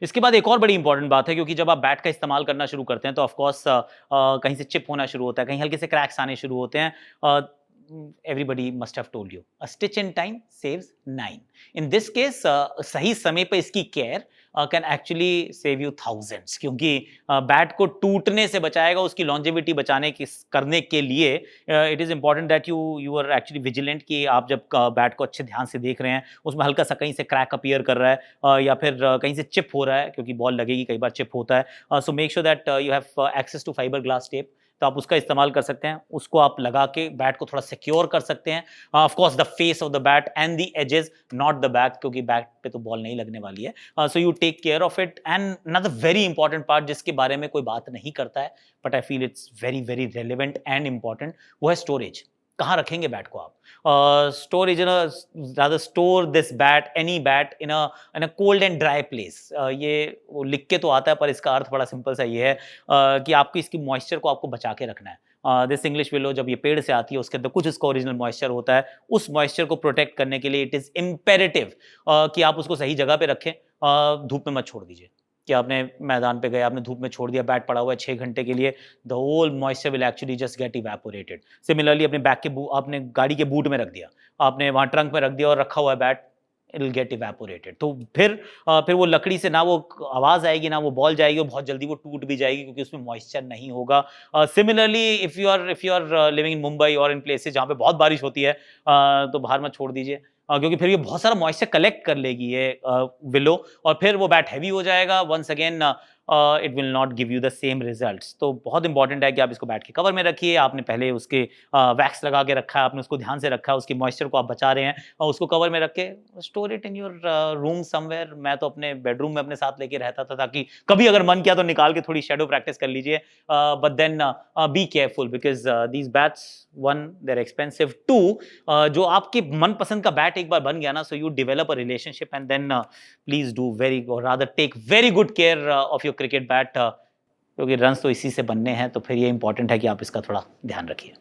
इसके बाद एक और बड़ी इंपॉर्टेंट बात है, क्योंकि जब आप बैट का इस्तेमाल करना शुरू करते हैं तो ऑफ कोर्स कहीं से चिप होना शुरू होता है, कहीं हल्के से क्रैक्स आने शुरू होते हैं। Everybody must have told you a stitch in time saves 9। In this case सही समय पे इसकी care can actually save you thousands, क्योंकि बैट को टूटने से बचाएगा, उसकी लॉन्जेविटी बचाने की करने के लिए it is important that you are actually vigilant, कि आप जब बैट को अच्छे ध्यान से देख रहे हैं, उसमें हल्का सा कहीं से क्रैक अपीयर कर रहा है या फिर कहीं से चिप हो रहा है, क्योंकि बॉल लगेगी, कई बार चिप होता है। So make sure that you have access to fibre glass tape, तो आप उसका इस्तेमाल कर सकते हैं, उसको आप लगा के बैट को थोड़ा सिक्योर कर सकते हैं। Of course the face of the bat and the edges, not the back, क्योंकि बैट पे तो बॉल नहीं लगने वाली है। So you take care of it. And another very important part जिसके बारे में कोई बात नहीं करता है, but I feel it's very very relevant and important, वो है स्टोरेज। कहाँ रखेंगे बैट को आप? Storage, rather store this bat, any bat in a cold and dry place। ये वो लिख के तो आता है, पर इसका अर्थ बड़ा सिंपल सा ये है कि आपको इसकी मॉइस्चर को आपको बचा के रखना है। दिस इंग्लिश विलो जब ये पेड़ से आती है, उसके अंदर कुछ इसका ओरिजिनल मॉइस्चर होता है। उस मॉइस्चर को प्रोटेक्ट करने के लिए इट इज़ इम्पेरेटिव कि आप उसको सही जगह पे रखें, धूप में मत छोड़ दीजिए। कि आपने मैदान पे गए, आपने धूप में छोड़ दिया, बैट पड़ा हुआ है 6 घंटे के लिए, the whole moisture will actually just get evaporated. Similarly अपने बैग के आपने गाड़ी के बूट में रख दिया, आपने वहाँ ट्रंक में रख दिया और रखा हुआ है bat, it will get evaporated. तो फिर वो लकड़ी से ना वो आवाज़ आएगी, ना वो बॉल जाएगी, और बहुत जल्दी वो टूट भी जाएगी, क्योंकि उसमें मॉइस्चर नहीं होगा। Similarly if you are living in Mumbai और इन प्लेसेस जहाँ पे बहुत बारिश होती है, तो बाहर मत छोड़ दीजिए, क्योंकि फिर ये बहुत सारा मॉइस्चर कलेक्ट कर लेगी ये विलो, और फिर वो बैट हैवी हो जाएगा। Once again it will not give you the same results. तो बहुत इंपॉर्टेंट है कि आप इसको बैट के कवर में रखिए। आपने पहले उसके वैक्स लगा के रखा है, आपने उसको ध्यान से रखा है, उसकी मॉइस्चर को आप बचा रहे हैं, और उसको कवर में रख के store it in your room somewhere. मैं तो अपने बेडरूम में अपने साथ लेके रहता था, ताकि कभी अगर मन किया तो निकाल के थोड़ी शैडो प्रैक्टिस कर लीजिए। But then be careful, because these bats, one, they are expensive, two, जो आपके मनपसंद का बैट एक बार बन गया ना, so you develop a relationship, and then please do very, और rather take very good care of your cricket bat, क्योंकि रन्स तो इसी से बनने हैं। तो फिर ये इंपॉर्टेंट है कि आप इसका थोड़ा ध्यान रखिए।